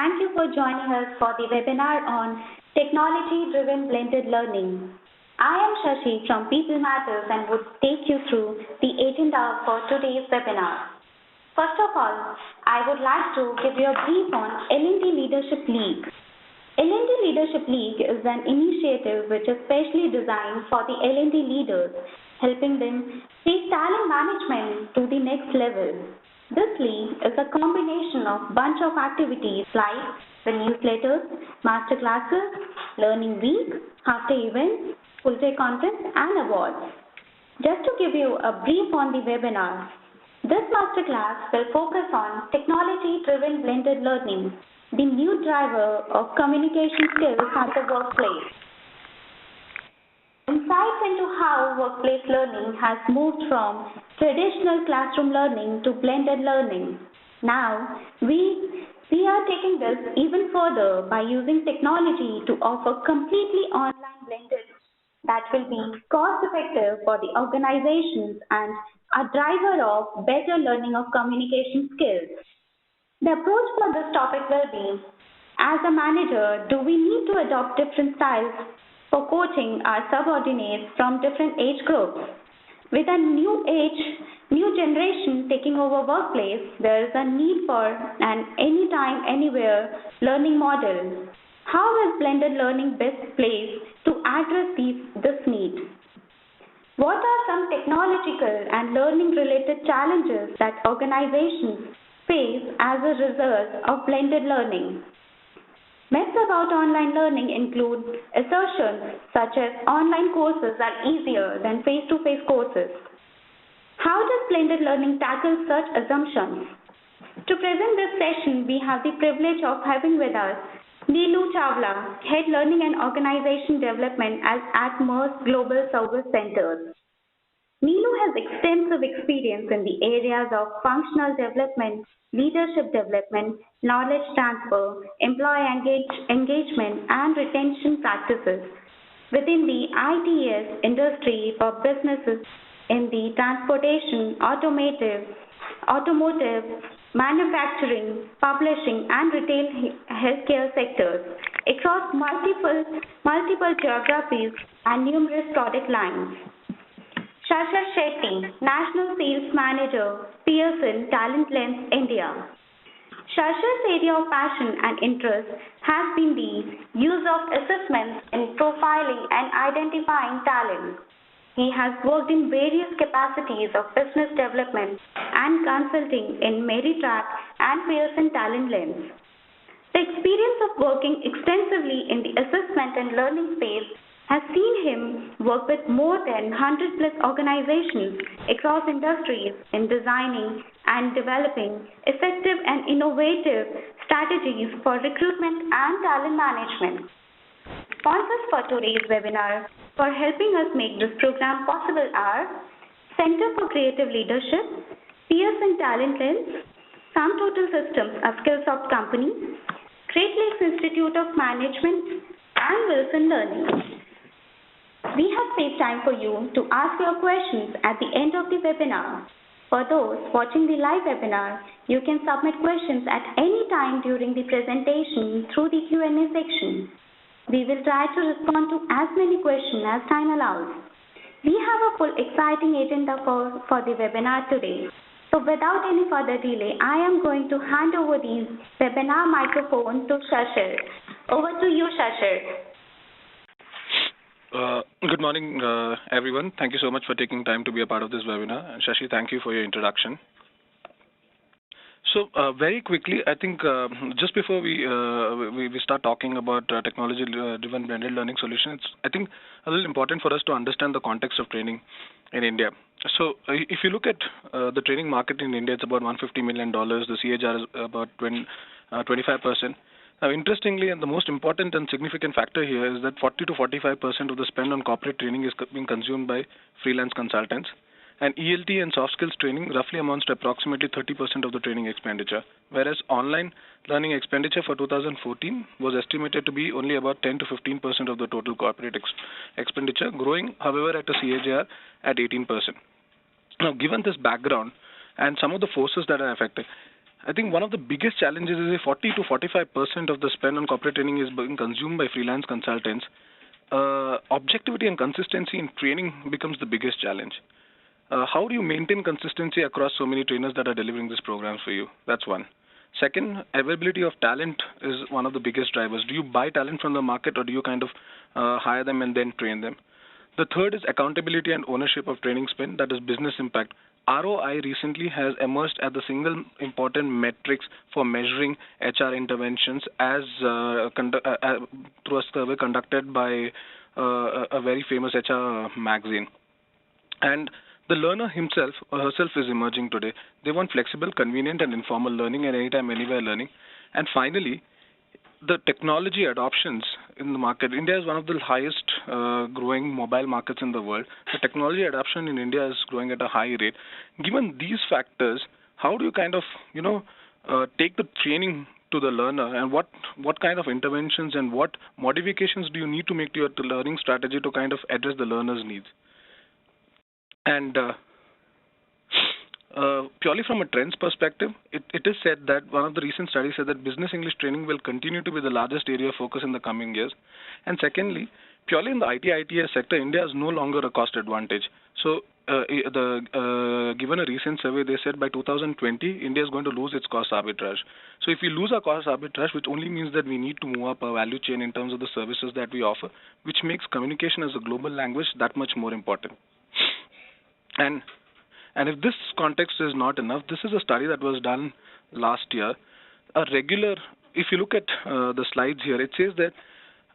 thank you for joining us for the webinar on Technology-Driven Blended Learning. I am Shashi from People Matters and would take you through the agenda for today's webinar. First of all, I would like to give you a brief on L&D Leadership League. L&D Leadership League is an initiative which is specially designed for the L&D leaders, helping them take talent management to the next level. This league is a combination of bunch of activities like the newsletters, masterclasses, learning week, half-day events, full-day content, and awards. Just to give you a brief on the webinar, this masterclass will focus on technology-driven blended learning, the new driver of communication skills at the workplace. Insights into how workplace learning has moved from traditional classroom learning to blended learning. Now, we are taking this even further by using technology to offer completely online blended that will be cost-effective for the organizations and a driver of better learning of communication skills. The approach for this topic will be, as a manager, do we need to adopt different styles for coaching our subordinates from different age groups? With a new generation taking over workplace, there is a need for an anytime, anywhere learning model. How is blended learning best placed to address this need? What are some technological and learning-related challenges that organizations face as a result of blended learning? Myths about online learning include assertions such as online courses are easier than face-to-face courses. How does blended learning tackle such assumptions? To present this session, we have the privilege of having with us Neelu Chawla, Head Learning and Organization Development at Maersk Global Services Centres. Neelu has extensive experience in the areas of functional development, leadership development, knowledge transfer, employee engagement, and retention practices within the ITS industry for businesses in the transportation, automotive, manufacturing, publishing, and retail healthcare sectors across multiple geographies and numerous product lines. Shashir Shetty, National Sales Manager, Pearson TalentLens India. Shashir's area of passion and interest has been the use of assessments in profiling and identifying talent. He has worked in various capacities of business development and consulting in Meritrack and Pearson TalentLens. The experience of working extensively in the assessment and learning space has seen him work with more than 100 plus organizations across industries in designing and developing effective and innovative strategies for recruitment and talent management. Sponsors for today's webinar for helping us make this program possible are Center for Creative Leadership, Pearson TalentLens, Sum Total Systems, a Skillsoft company, Great Lakes Institute of Management, and Wilson Learning. We have saved time for you to ask your questions at the end of the webinar. For those watching the live webinar, you can submit questions at any time during the presentation through the Q&A section. We will try to respond to as many questions as time allows. We have a full exciting agenda for the webinar today. So without any further delay, I am going to hand over the webinar microphone to Shashir. Over to you, Shashir. Good morning, everyone. Thank you so much for taking time to be a part of this webinar. And Shashi, thank you for your introduction. So very quickly, I think just before we start talking about technology-driven blended learning solutions, I think a little important for us to understand the context of training in India. So if you look at the training market in India, it's about $150 million. The CAGR is about 25%. Now, interestingly, and the most important and significant factor here is that 40 to 45% of the spend on corporate training is being consumed by freelance consultants. And ELT and soft skills training roughly amounts to approximately 30% of the training expenditure, whereas online learning expenditure for 2014 was estimated to be only about 10 to 15% of the total corporate expenditure, growing, however, at a CAGR at 18%. Now, given this background and some of the forces that are affected, I think one of the biggest challenges is 40 to 45% of the spend on corporate training is being consumed by freelance consultants. Objectivity and consistency in training becomes the biggest challenge. How do you maintain consistency across so many trainers that are delivering this program for you? That's one. Second, availability of talent is one of the biggest drivers. Do you buy talent from the market, or do you kind of hire them and then train them? The third is accountability and ownership of training spend, that is business impact. ROI recently has emerged as the single important metrics for measuring HR interventions as through a survey conducted by a very famous HR magazine. And the learner himself or herself is emerging today. They want flexible, convenient, and informal learning and anytime, anywhere learning. And finally, the technology adoptions in the market. India is one of the highest growing mobile markets in the world. The technology adoption in India is growing at a high rate. Given these factors, how do you kind of, take the training to the learner, and what kind of interventions and what modifications do you need to make to your learning strategy to kind of address the learner's needs? And purely from a trends perspective, it is said that one of the recent studies said that business English training will continue to be the largest area of focus in the coming years. And secondly, purely in the IT/ITES sector, India is no longer a cost advantage. So given a recent survey, they said by 2020, India is going to lose its cost arbitrage. So if we lose our cost arbitrage, which only means that we need to move up our value chain in terms of the services that we offer, which makes communication as a global language that much more important. And if this context is not enough, this is a study that was done last year. If you look at the slides here, it says that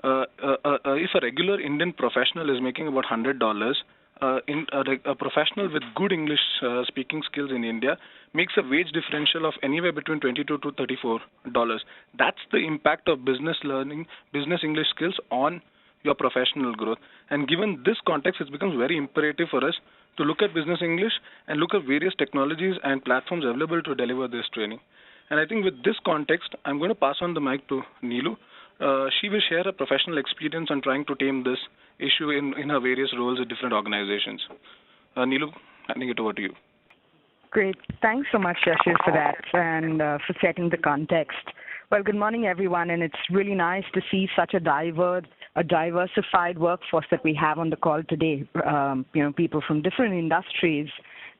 if a regular Indian professional is making about $100, a professional with good English speaking skills in India makes a wage differential of anywhere between $22 to $34. That's the impact of business learning, business English skills on your professional growth. And given this context, it becomes very imperative for us to look at business English and look at various technologies and platforms available to deliver this training. And I think with this context, I'm going to pass on the mic to Neelu. She will share her professional experience on trying to tame this issue in her various roles at different organizations. Neelu, handing it over to you. Great. Thanks so much, Shashir, for that and for setting the context. Well, good morning, everyone, and it's really nice to see such a diversified workforce that we have on the call today. People from different industries,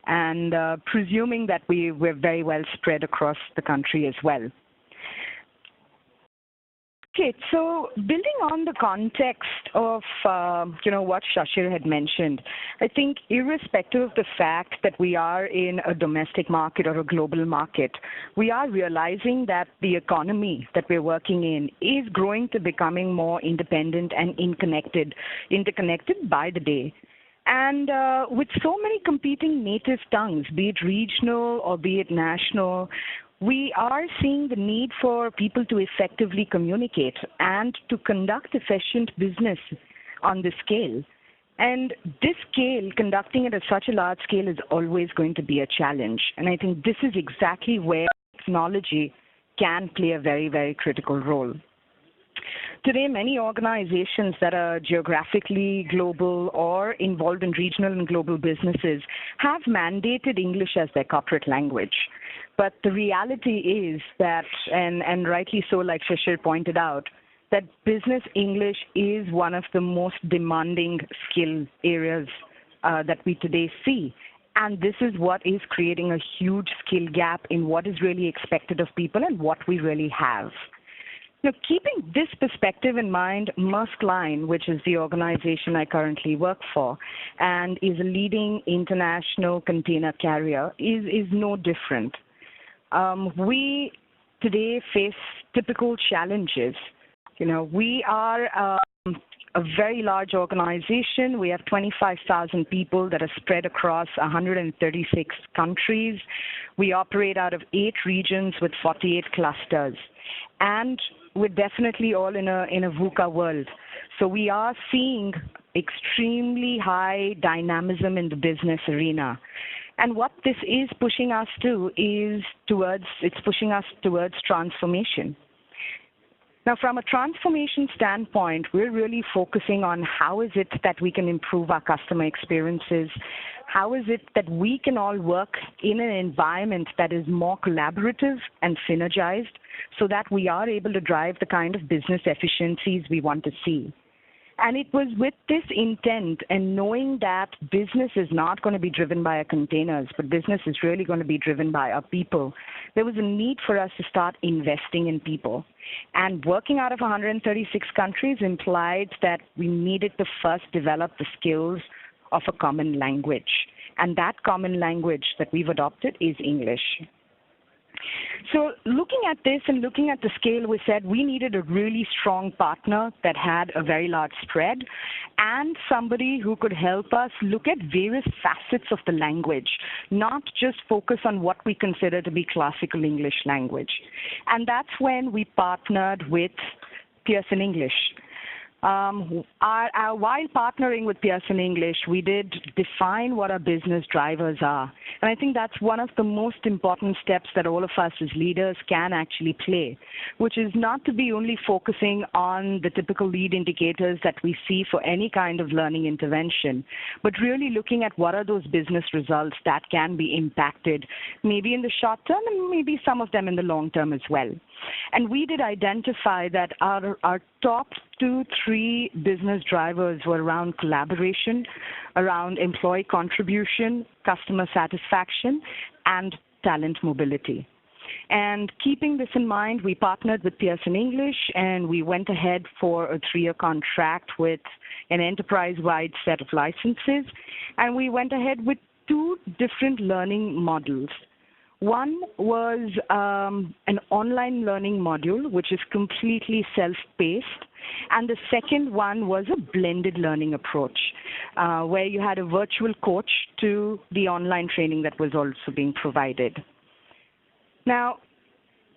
and presuming that we're very well spread across the country as well. Okay, so building on the context of, what Shashir had mentioned, I think irrespective of the fact that we are in a domestic market or a global market, we are realizing that the economy that we're working in is growing to becoming more independent and interconnected by the day. And with so many competing native tongues, be it regional or be it national, we are seeing the need for people to effectively communicate and to conduct efficient business on this scale. And this scale, conducting it at such a large scale, is always going to be a challenge. And I think this is exactly where technology can play a very, very critical role. Today, many organizations that are geographically global or involved in regional and global businesses have mandated English as their corporate language. But the reality is that, and rightly so, like Shashir pointed out, that business English is one of the most demanding skill areas that we today see. And this is what is creating a huge skill gap in what is really expected of people and what we really have. Now, keeping this perspective in mind, Maersk Line, which is the organization I currently work for and is a leading international container carrier, is no different. We today face typical challenges. We are a very large organization. We have 25,000 people that are spread across 136 countries. We operate out of 8 regions with 48 clusters. And we're definitely all in a VUCA world. So we are seeing extremely high dynamism in the business arena. And what this is pushing us to it's pushing us towards transformation. Now, from a transformation standpoint, we're really focusing on how is it that we can improve our customer experiences, how is it that we can all work in an environment that is more collaborative and synergized so that we are able to drive the kind of business efficiencies we want to see. And it was with this intent and knowing that business is not going to be driven by our containers, but business is really going to be driven by our people, there was a need for us to start investing in people. And working out of 136 countries implied that we needed to first develop the skills of a common language. And that common language that we've adopted is English. So looking at this and looking at the scale, we said we needed a really strong partner that had a very large spread and somebody who could help us look at various facets of the language, not just focus on what we consider to be classical English language. And that's when we partnered with Pearson English. While partnering with Pearson English, we did define what our business drivers are. And I think that's one of the most important steps that all of us as leaders can actually play, which is not to be only focusing on the typical lead indicators that we see for any kind of learning intervention, but really looking at what are those business results that can be impacted, maybe in the short term and maybe some of them in the long term as well. And we did identify that our top 2-3 business drivers were around collaboration, around employee contribution, customer satisfaction, and talent mobility. And keeping this in mind, we partnered with Pearson English, and we went ahead for a 3-year contract with an enterprise-wide set of licenses, and we went ahead with 2 different learning models. One was an online learning module, which is completely self-paced. And the second one was a blended learning approach, where you had a virtual coach to the online training that was also being provided. Now,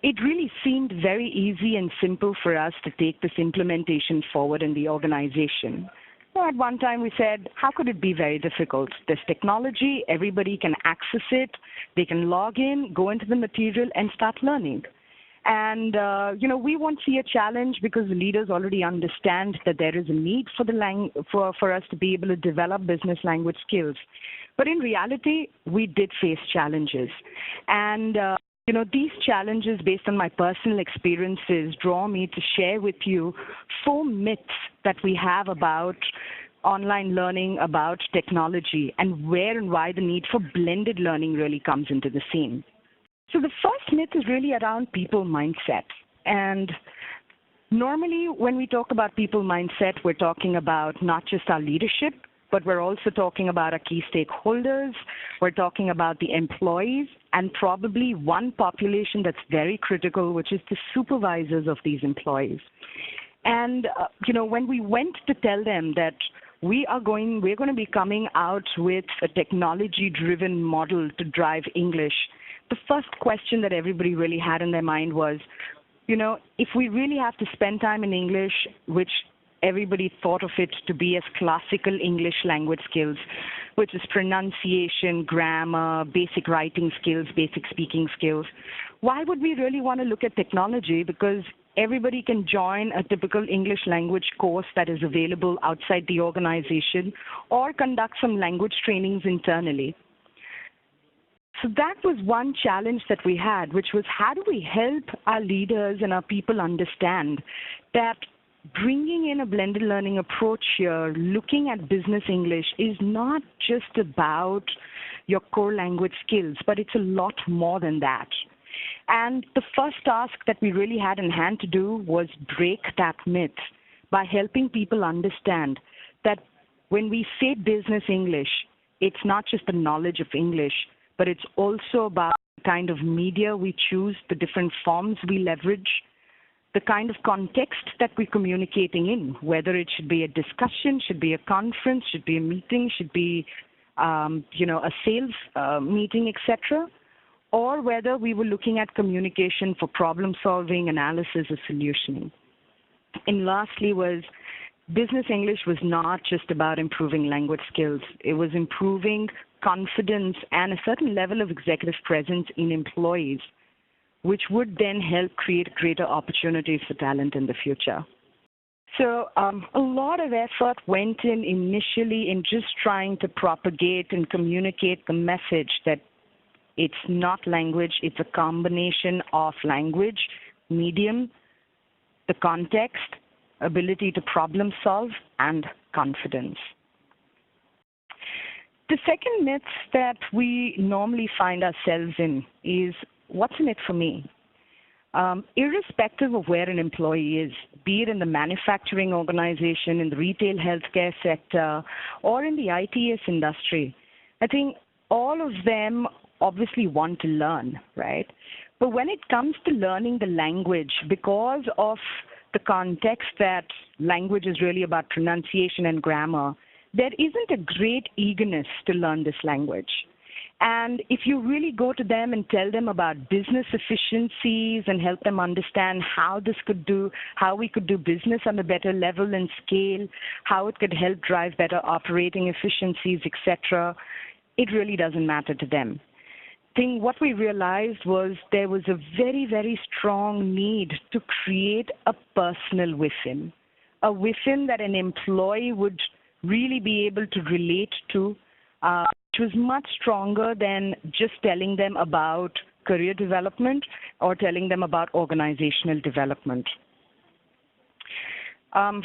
it really seemed very easy and simple for us to take this implementation forward in the organization. At one time we said, how could it be very difficult? There's technology, everybody can access it, they can log in, go into the material and start learning. And, we won't see a challenge because the leaders already understand that there is a need for us to be able to develop business language skills. But in reality, we did face challenges. And, these challenges, based on my personal experiences, draw me to share with you 4 myths that we have about online learning, about technology, and where and why the need for blended learning really comes into the scene. So the first myth is really around people mindset. And normally when we talk about people mindset, we're talking about not just our leadership, but we're also talking about our key stakeholders. We're talking about the employees and probably one population that's very critical, which is the supervisors of these employees. And, when we went to tell them that we're going to be coming out with a technology-driven model to drive English, the first question that everybody really had in their mind was, if we really have to spend time in English, which everybody thought of it to be as classical English language skills, which is pronunciation, grammar, basic writing skills, basic speaking skills, why would we really want to look at technology? Because everybody can join a typical English language course that is available outside the organization or conduct some language trainings internally. So that was one challenge that we had, which was how do we help our leaders and our people understand that bringing in a blended learning approach here, looking at business English, is not just about your core language skills, but it's a lot more than that. And the first task that we really had in hand to do was break that myth by helping people understand that when we say business English, it's not just the knowledge of English, but it's also about the kind of media we choose, the different forms we leverage, the kind of context that we're communicating in, whether it should be a discussion, should be a conference, should be a meeting, should be, a sales meeting, etc., or whether we were looking at communication for problem solving, analysis, or solutioning. And lastly was business English was not just about improving language skills. It was improving confidence and a certain level of executive presence in employees, which would then help create greater opportunities for talent in the future. So a lot of effort went in initially in just trying to propagate and communicate the message that it's not language, it's a combination of language, medium, the context, ability to problem solve, and confidence. The second myth that we normally find ourselves in is, what's in it for me? Irrespective of where an employee is, be it in the manufacturing organization, in the retail healthcare sector, or in the ITS industry, I think all of them obviously want to learn, right? But when it comes to learning the language, because of the context that language is really about pronunciation and grammar, there isn't a great eagerness to learn this language. And if you really go to them and tell them about business efficiencies and help them understand how we could do business on a better level and scale, how it could help drive better operating efficiencies, etc., it really doesn't matter to them. What we realized was there was a very, very strong need to create a personal within, a within that an employee would really be able to relate to, which was much stronger than just telling them about career development or telling them about organizational development.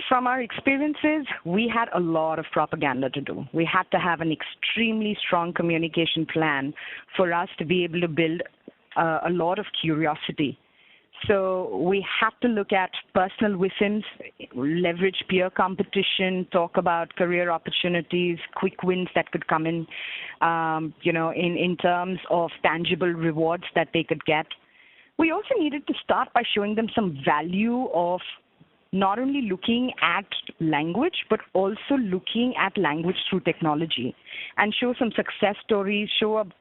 From our experiences, we had a lot of propaganda to do. We had to have an extremely strong communication plan for us to be able to build a lot of curiosity. So we have to look at personal wins, leverage peer competition, talk about career opportunities, quick wins that could come in, in terms of tangible rewards that they could get. We also needed to start by showing them some value of not only looking at language, but also looking at language through technology, and show some success stories,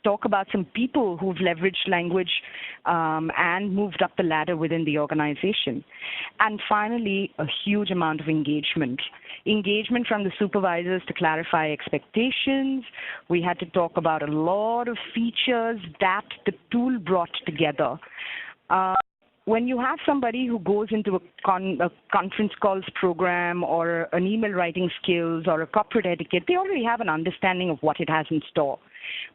talk about some people who've leveraged language and moved up the ladder within the organization. And finally, a huge amount of engagement. Engagement from the supervisors to clarify expectations. We had to talk about a lot of features that the tool brought together. When you have somebody who goes into a conference calls program or an email writing skills or a corporate etiquette, they already have an understanding of what it has in store.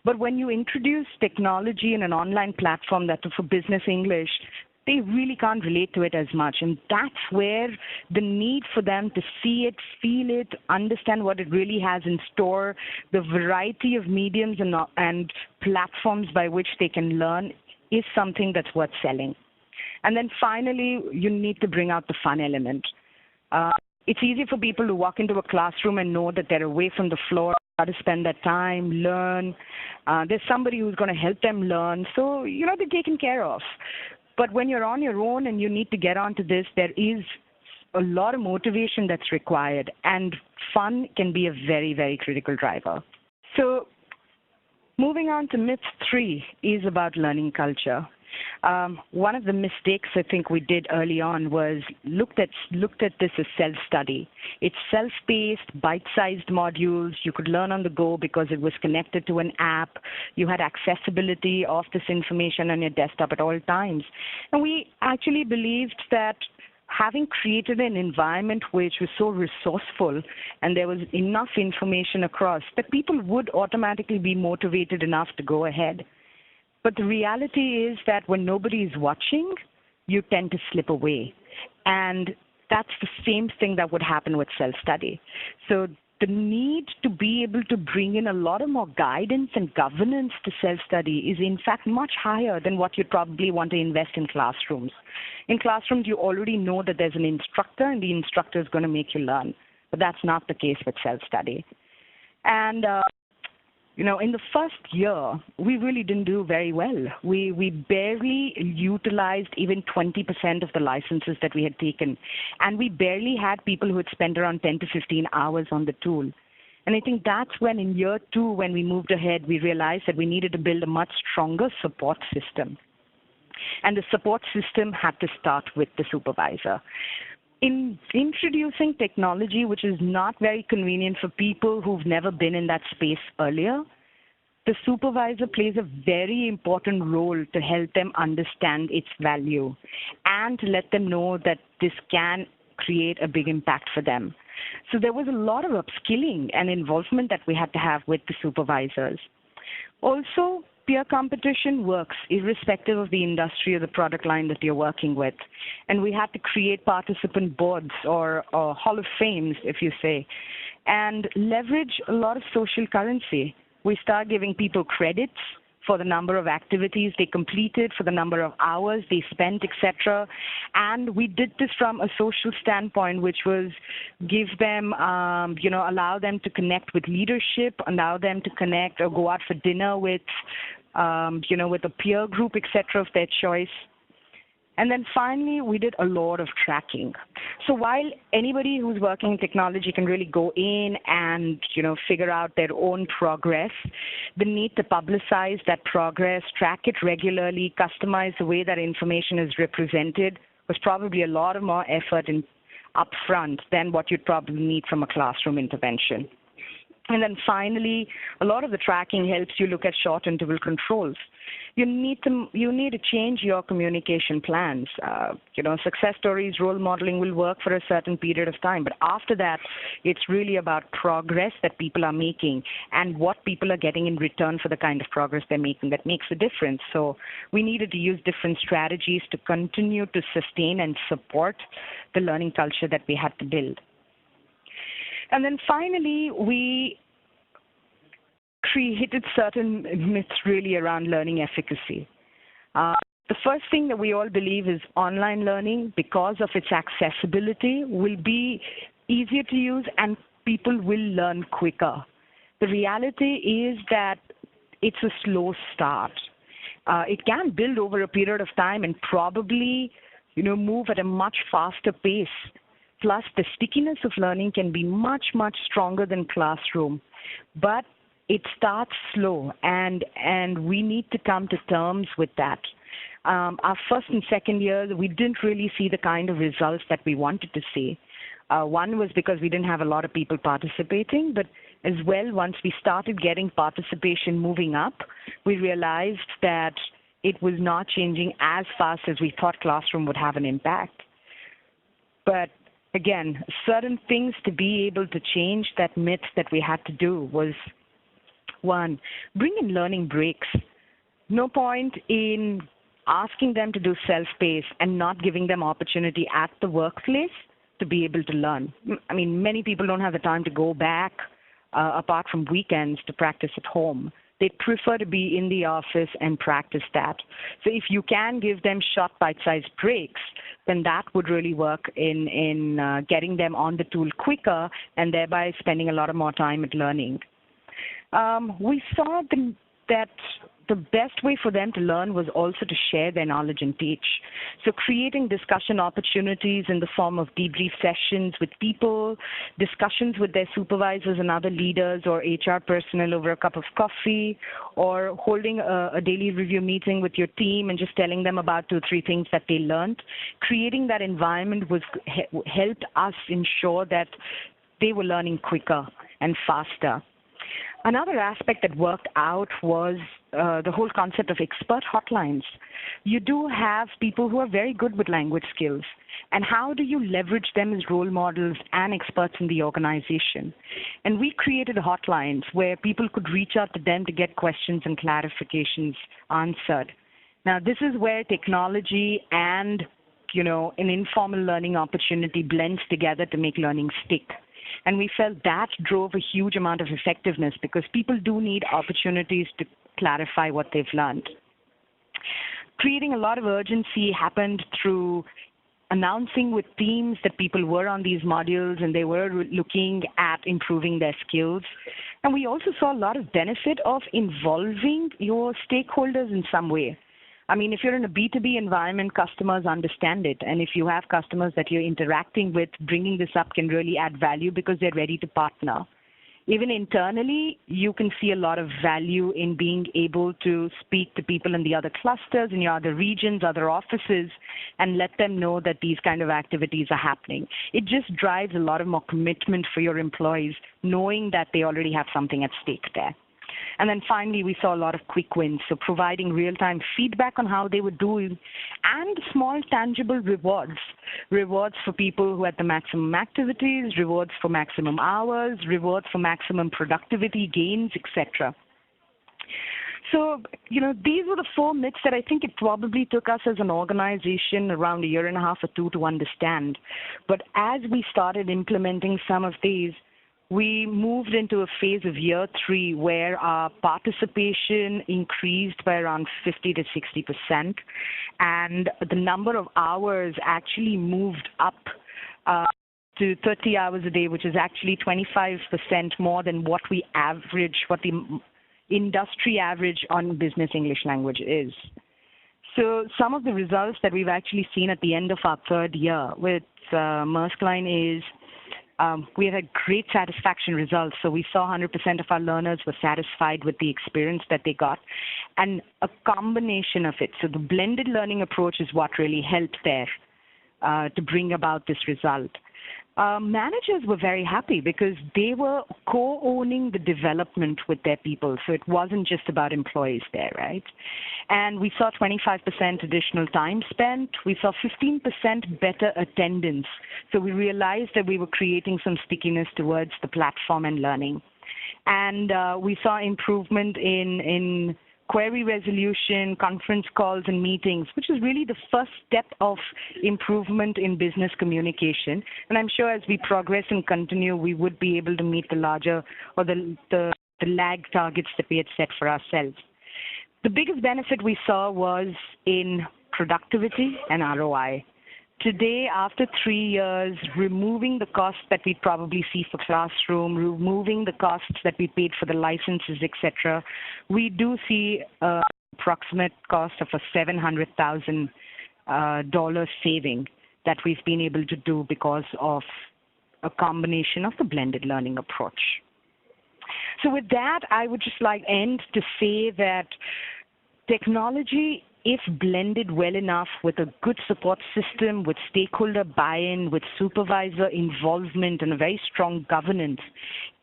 But when you introduce technology in an online platform that's for business English, they really can't relate to it as much. And that's where the need for them to see it, feel it, understand what it really has in store, the variety of mediums and platforms by which they can learn is something that's worth selling. And then finally, you need to bring out the fun element. It's easy for people to walk into a classroom and know that they're away from the floor, how to spend their time, learn. There's somebody who's going to help them learn. So, they're taken care of. But when you're on your own and you need to get onto this, there is a lot of motivation that's required. And fun can be a very, very critical driver. So moving on to myth 3 is about learning culture. One of the mistakes I think we did early on was looked at this as self-study. It's self-paced, bite-sized modules. You could learn on the go because it was connected to an app. You had accessibility of this information on your desktop at all times. And we actually believed that having created an environment which was so resourceful and there was enough information across, that people would automatically be motivated enough to go ahead. But the reality is that when nobody is watching, you tend to slip away. And that's the same thing that would happen with self-study. So the need to be able to bring in a lot of more guidance and governance to self-study is in fact much higher than what you'd probably want to invest in classrooms. In classrooms, you already know that there's an instructor and the instructor is going to make you learn. But that's not the case with self-study. And in the first year, we really didn't do very well. We barely utilized even 20% of the licenses that we had taken. And we barely had people who had spent around 10 to 15 hours on the tool. And I think that's when in year 2, when we moved ahead, we realized that we needed to build a much stronger support system. And the support system had to start with the supervisor. In introducing technology, which is not very convenient for people who've never been in that space earlier, the supervisor plays a very important role to help them understand its value and to let them know that this can create a big impact for them. So there was a lot of upskilling and involvement that we had to have with the supervisors. Also, peer competition works irrespective of the industry or the product line that you're working with. And we had to create participant boards or Hall of Fames, if you say, and leverage a lot of social currency. We start giving people credits for the number of activities they completed, for the number of hours they spent, etc. And we did this from a social standpoint, which was give them, allow them to connect with leadership, allow them to connect or go out for dinner with, with a peer group, etc. of their choice. And then finally, we did a lot of tracking. So while anybody who's working in technology can really go in and, figure out their own progress, the need to publicize that progress, track it regularly, customize the way that information is represented was probably a lot of more effort upfront than what you'd probably need from a classroom intervention. And then finally, a lot of the tracking helps you look at short interval controls. You need to change your communication plans. Success stories, role modeling will work for a certain period of time, but after that, it's really about progress that people are making and what people are getting in return for the kind of progress they're making that makes a difference. So we needed to use different strategies to continue to sustain and support the learning culture that we had to build. And then finally, we created certain myths really around learning efficacy. The first thing that we all believe is online learning, because of its accessibility, will be easier to use and people will learn quicker. The reality is that it's a slow start. It can build over a period of time and probably, move at a much faster pace. Plus, the stickiness of learning can be much, much stronger than classroom. But it starts slow, and we need to come to terms with that. Our first and second years, we didn't really see the kind of results that we wanted to see. One was because we didn't have a lot of people participating, but as well, once we started getting participation moving up, we realized that it was not changing as fast as we thought classroom would have an impact. But again, certain things to be able to change that myth that we had to do was, one, bring in learning breaks. No point in asking them to do self-paced and not giving them opportunity at the workplace to be able to learn. I mean, many people don't have the time to go back apart from weekends to practice at home. They prefer to be in the office and practice that. So if you can give them short bite-sized breaks, then that would really work in getting them on the tool quicker and thereby spending a lot of more time at learning. We saw that the best way for them to learn was also to share their knowledge and teach. So creating discussion opportunities in the form of debrief sessions with people, discussions with their supervisors and other leaders or HR personnel over a cup of coffee, or holding a daily review meeting with your team and just telling them about 2 or 3 things that they learned. Creating that environment helped us ensure that they were learning quicker and faster. Another aspect that worked out was the whole concept of expert hotlines. You do have people who are very good with language skills, and how do you leverage them as role models and experts in the organization? And we created hotlines where people could reach out to them to get questions and clarifications answered. Now, this is where technology and, an informal learning opportunity blends together to make learning stick. And we felt that drove a huge amount of effectiveness because people do need opportunities to clarify what they've learned. Creating a lot of urgency happened through announcing with teams that people were on these modules and they were looking at improving their skills. And we also saw a lot of benefit of involving your stakeholders in some way. I mean, if you're in a B2B environment, customers understand it. And if you have customers that you're interacting with, bringing this up can really add value because they're ready to partner. Even internally, you can see a lot of value in being able to speak to people in the other clusters, in your other regions, other offices, and let them know that these kind of activities are happening. It just drives a lot of more commitment for your employees, knowing that they already have something at stake there. And then finally, we saw a lot of quick wins, so providing real-time feedback on how they were doing and small tangible rewards. Rewards for people who had the maximum activities, rewards for maximum hours, rewards for maximum productivity gains, etc. So, these were the 4 myths that I think it probably took us as an organization around a year and a half or 2 to understand. But as we started implementing some of these, we moved into a phase of year 3 where our participation increased by around 50 to 60%, and the number of hours actually moved up to 30 hours a day, which is actually 25% more than what we average, what the industry average on business English language is. So some of the results that we've actually seen at the end of our 3rd year with Maersk Line is we have had great satisfaction results. So we saw 100% of our learners were satisfied with the experience that they got, and a combination of it. So the blended learning approach is what really helped there to bring about this result. Managers were very happy because they were co-owning the development with their people. So it wasn't just about employees there, right? And we saw 25% additional time spent. We saw 15% better attendance. So we realized that we were creating some stickiness towards the platform and learning. And we saw improvement in query resolution, conference calls, and meetings, which is really the first step of improvement in business communication. And I'm sure as we progress and continue, we would be able to meet the larger or the lag targets that we had set for ourselves. The biggest benefit we saw was in productivity and ROI. Today, after 3 years, removing the costs that we'd probably see for classroom, removing the costs that we paid for the licenses, etc., we do see an approximate cost of a $700,000 saving that we've been able to do because of a combination of the blended learning approach. So with that, I would just like end to say that technology, if blended well enough with a good support system, with stakeholder buy-in, with supervisor involvement, and a very strong governance,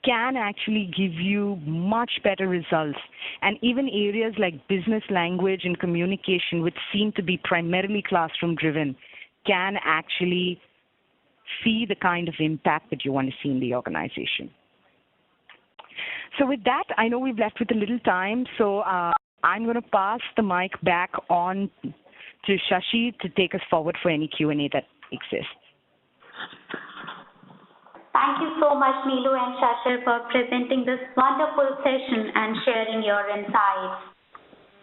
can actually give you much better results. And even areas like business language and communication, which seem to be primarily classroom-driven, can actually see the kind of impact that you want to see in the organization. So with that, I know we've left with a little time, so I'm going to pass the mic back on to Shashi to take us forward for any Q&A that exists. Thank you so much, Neelu and Shashir, for presenting this wonderful session and sharing your insights.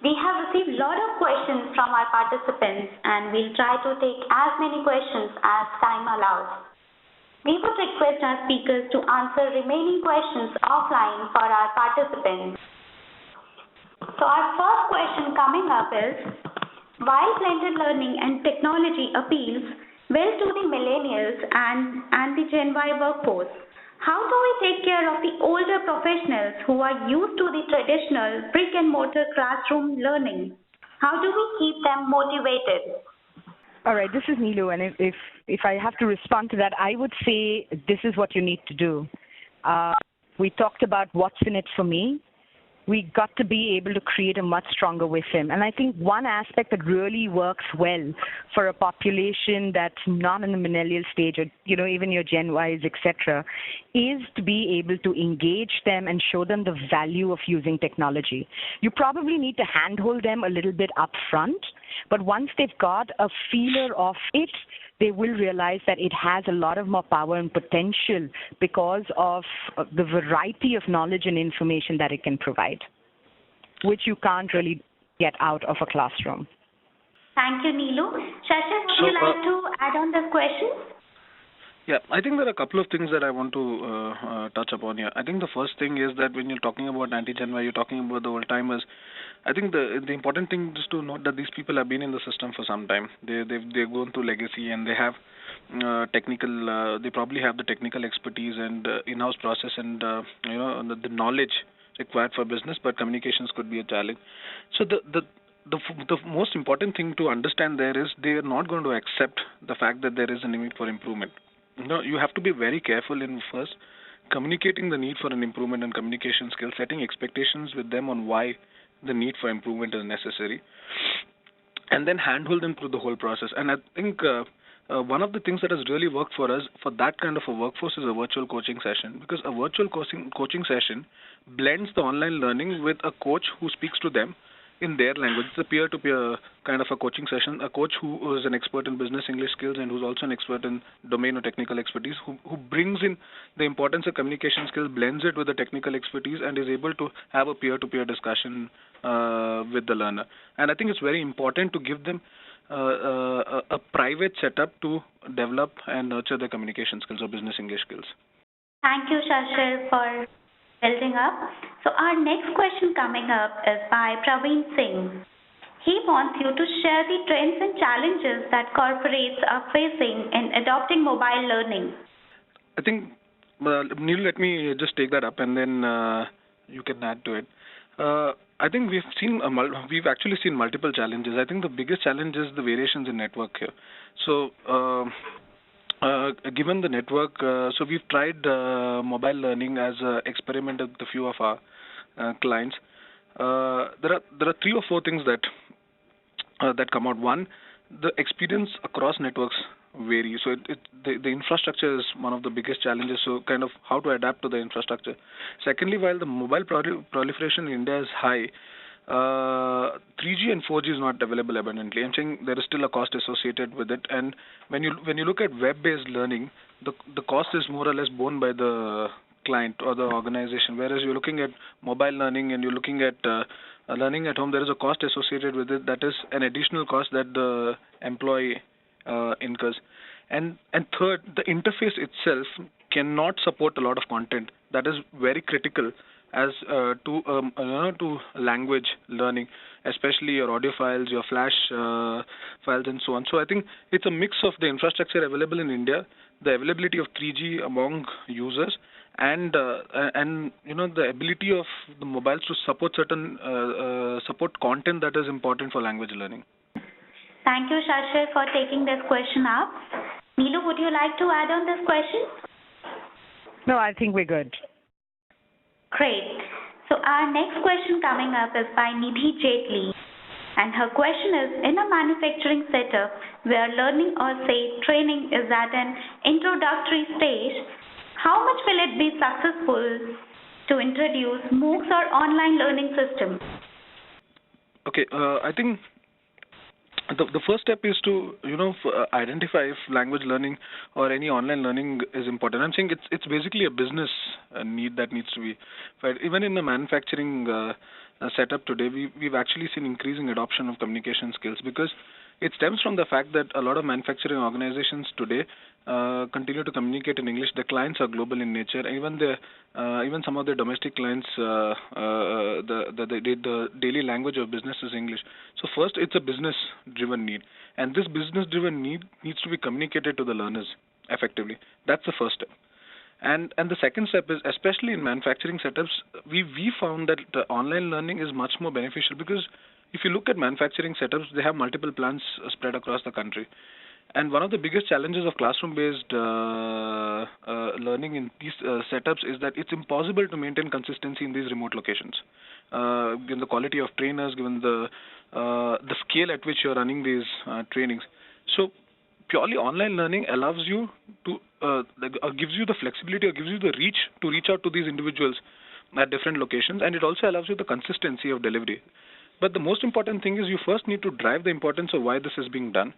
We have received a lot of questions from our participants, and we'll try to take as many questions as time allows. We would request our speakers to answer remaining questions offline for our participants. So our first question coming up is, while blended learning and technology appeals well to the millennials and the Gen Y workforce, how do we take care of the older professionals who are used to the traditional brick and mortar classroom learning? How do we keep them motivated? All right, this is Neelu, and if I have to respond to that, I would say this is what you need to do. We talked about what's in it for me. We got to be able to create a much stronger with him. And I think one aspect that really works well for a population that's not in the millennial stage, or even your Gen Ys, etc., is to be able to engage them and show them the value of using technology. You probably need to handhold them a little bit up front, but once they've got a feeler of it, they will realize that it has a lot of more power and potential because of the variety of knowledge and information that it can provide, which you can't really get out of a classroom. Thank you, Neelu. Shashir, would you like to add on this question? Yeah, I think there are a couple of things that I want to touch upon here. I think the first thing is that when you're talking about anti-Gen Y, you're talking about the old-timers. I think the important thing is to note that these people have been in the system for some time. They've gone through legacy, and they have technical. They probably have the technical expertise and in-house process and the knowledge required for business. But communications could be a challenge. So the most important thing to understand there is they are not going to accept the fact that there is a need for improvement. You have to be very careful in first communicating the need for an improvement in communication skills, setting expectations with them on why the need for improvement is necessary, and then handhold them through the whole process. And I think one of the things that has really worked for us for that kind of a workforce is a virtual coaching session, because a virtual coaching session blends the online learning with a coach who speaks to them in their language. It's a peer-to-peer kind of a coaching session. A coach who is an expert in business English skills and who's also an expert in domain or technical expertise, who brings in the importance of communication skills, blends it with the technical expertise, and is able to have a peer-to-peer discussion with the learner. And I think it's very important to give them a private setup to develop and nurture their communication skills or business English skills. Thank you, Shashir, for building up. So our next question coming up is by Praveen Singh. He wants you to share the trends and challenges that corporates are facing in adopting mobile learning. I think, Neelu, let me just take that up and then you can add to it. I think we've actually seen multiple challenges. I think the biggest challenge is the variations in network here. So, given the network, so we've tried mobile learning as an experiment with a few of our clients. There are 3 or 4 things that come out. One, the experience across networks vary. So the infrastructure is one of the biggest challenges. So kind of how to adapt to the infrastructure. Secondly, while the mobile proliferation in India is high, 3G and 4G is not available abundantly. I'm saying there is still a cost associated with it. And when you look at web-based learning, the cost is more or less borne by the client or the organization. Whereas you're looking at mobile learning and you're looking at learning at home, there is a cost associated with it. That is an additional cost that the employee incurs. And third, the interface itself cannot support a lot of content. That is very critical as to language learning, especially your audio files, your flash files, and so on. So I think it's a mix of the infrastructure available in India, the availability of 3G among users, and the ability of the mobiles to support certain support content that is important for language learning. Thank you, Shashir, for taking this question up. Neelu, would you like to add on this question? No, I think we're good. Great. So our next question coming up is by Nidhi Jetli, and her question is, in a manufacturing setup where learning or say training is at an introductory stage, how much will it be successful to introduce MOOCs or online learning systems? Okay, I think the first step is to identify if language learning or any online learning is important. I'm saying it's basically a business need that needs to be fed. Even in the manufacturing setup today, we've actually seen increasing adoption of communication skills, because it stems from the fact that a lot of manufacturing organizations today continue to communicate in English. The clients are global in nature. Even some of their domestic clients, the daily language of business is English. So first, it's a business-driven need, and this business-driven need needs to be communicated to the learners effectively. That's the first step. And the second step is, especially in manufacturing setups, we found that online learning is much more beneficial, because if you look at manufacturing setups, they have multiple plants spread across the country. And one of the biggest challenges of classroom-based learning in these setups is that it's impossible to maintain consistency in these remote locations. Given the quality of trainers, given the scale at which you're running these trainings. So purely online learning allows you to, gives you the flexibility or gives you the reach to reach out to these individuals at different locations, and it also allows you the consistency of delivery. But the most important thing is you first need to drive the importance of why this is being done.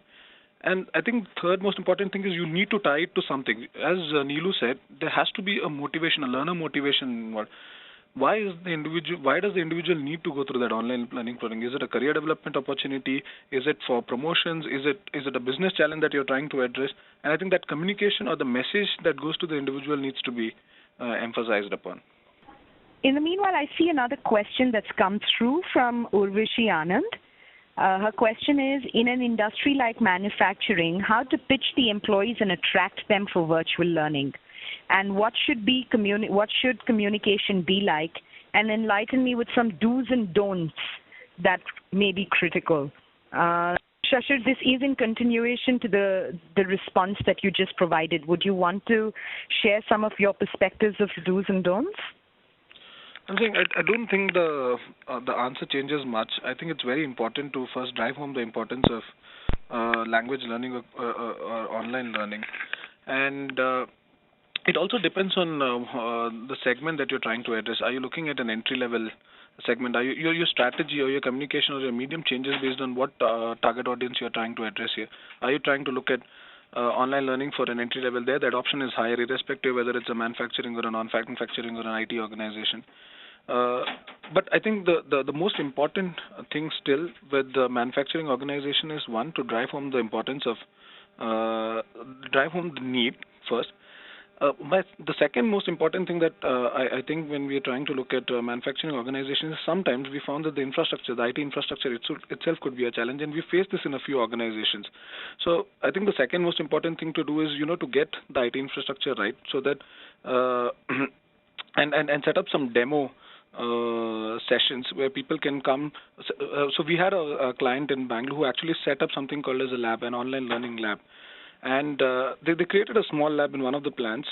And I think third most important thing is you need to tie it to something. As Neelu said, there has to be a motivation, a learner motivation. Why does the individual need to go through that online learning program? Is it a career development opportunity? Is it for promotions? Is it a business challenge that you're trying to address? And I think that communication or the message that goes to the individual needs to be emphasized upon. In the meanwhile, I see another question that's come through from Urvashi Anand. Her question is, in an industry like manufacturing, how to pitch the employees and attract them for virtual learning? And what should communication be like? And enlighten me with some do's and don'ts that may be critical. Shashir, this is in continuation to the response that you just provided. Would you want to share some of your perspectives of do's and don'ts? I'm saying I don't think the answer changes much. I think it's very important to first drive home the importance of language learning or online learning, and it also depends on the segment that you're trying to address. Are you looking at an entry level segment? Are your strategy or your communication or your medium changes based on what target audience you're trying to address here? Are you trying to look at online learning for an entry level? There, that option is higher, irrespective whether it's a manufacturing or a non-manufacturing or an IT organization. But I think the most important thing still with the manufacturing organization is, one, to drive home the importance of drive home the need first. But the second most important thing that I think when we are trying to look at manufacturing organizations, sometimes we found that the infrastructure, the IT infrastructure itself could be a challenge, and we face this in a few organizations. So I think the second most important thing to do is, to get the IT infrastructure right, so that and set up some demo sessions where people can come. So we had a client in Bangalore who actually set up something called as a lab, an online learning lab. And they created a small lab in one of the plants,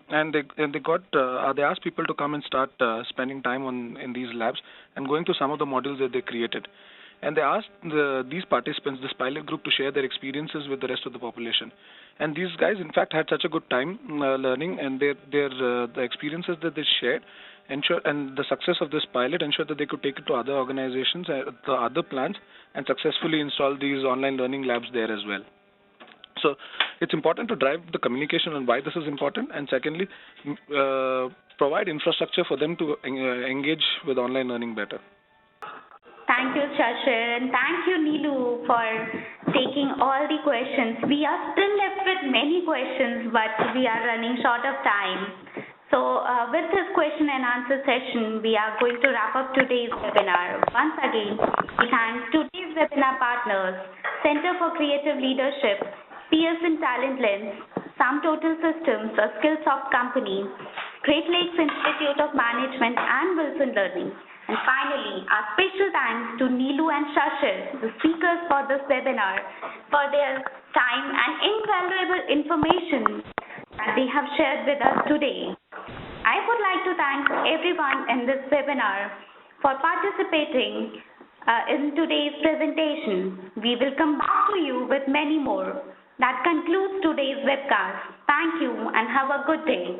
and they asked people to come and start spending time in these labs and going through some of the modules that they created. And they asked these participants, this pilot group, to share their experiences with the rest of the population. And these guys, in fact, had such a good time learning, and the experiences that they shared and the success of this pilot ensured that they could take it to other organizations, the other plants, and successfully install these online learning labs there as well. So it's important to drive the communication on why this is important, and secondly, provide infrastructure for them to engage with online learning better. Thank you, Shashir, and thank you, Neelu, for taking all the questions. We are still left with many questions, but we are running short of time. So with this question and answer session, we are going to wrap up today's webinar. Once again, we thank today's webinar partners, Center for Creative Leadership, Pearson TalentLens, Sum Total Systems, a Skillsoft company, Great Lakes Institute of Management, and Wilson Learning. And finally, our special thanks to Neelu and Shashir, the speakers for this webinar, for their time and invaluable information that they have shared with us today. I would like to thank everyone in this webinar for participating in today's presentation. We will come back to you with many more. That concludes today's webcast. Thank you and have a good day.